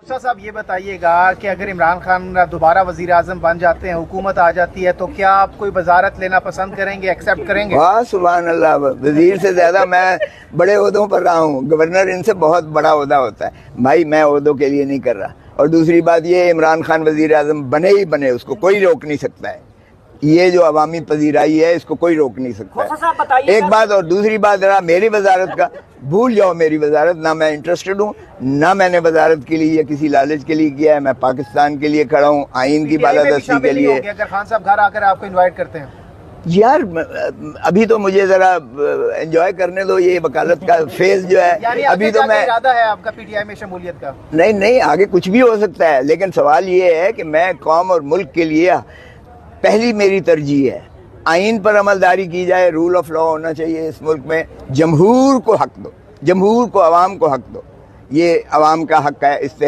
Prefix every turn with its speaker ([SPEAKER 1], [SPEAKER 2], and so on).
[SPEAKER 1] शाह साहब ये बताइएगा कि अगर इमरान खान दोबारा वजीर आजम बन जाते हैं, हुकूमत आ जाती है, तो क्या आप कोई वजारत लेना पसंद करेंगे, एक्सेप्ट करेंगे?
[SPEAKER 2] वाह सुभान अल्लाह, वजीर से ज़्यादा मैं बड़े ओहदों पर रहा हूँ। गवर्नर इनसे बहुत बड़ा ओहदा होता है भाई, मैं ओहदों के लिए नहीं कर रहा। और दूसरी बात ये, इमरान खान वजीर आजम बने ही बने, उसको कोई रोक नहीं सकता है। ये जो अवामी पजीराई है, इसको कोई रोक नहीं सकता है। एक बात, और दूसरी बात जरा मेरी वजारत का भूल जाओ। मेरी वजारत ना मैं इंटरेस्टेड हूँ, ना मैंने वजारत के लिए या किसी लालच के लिए किया है। मैं पाकिस्तान के लिए खड़ा हूँ, आइन की बालादस्ती के लिए।
[SPEAKER 1] अगर खान साहब घर आकर आपको इन्वाइट करते हैं
[SPEAKER 2] यार, अभी तो मुझे जरा एंजॉय करने दो ये वकालत का फेज जो है। अभी तो मैं,
[SPEAKER 1] इरादा है आपका पीटीआई में शमूलियत का?
[SPEAKER 2] नहीं, आगे कुछ भी हो सकता है, लेकिन सवाल ये है कि मैं कौम और मुल्क के लिए पहली मेरी तरजीह है आइन पर अमलदारी की जाए, रूल ऑफ लॉ होना चाहिए इस मुल्क में। जमहूर को हक दो, जमहूर को, अवाम को हक दो। ये अवाम का हक है, इससे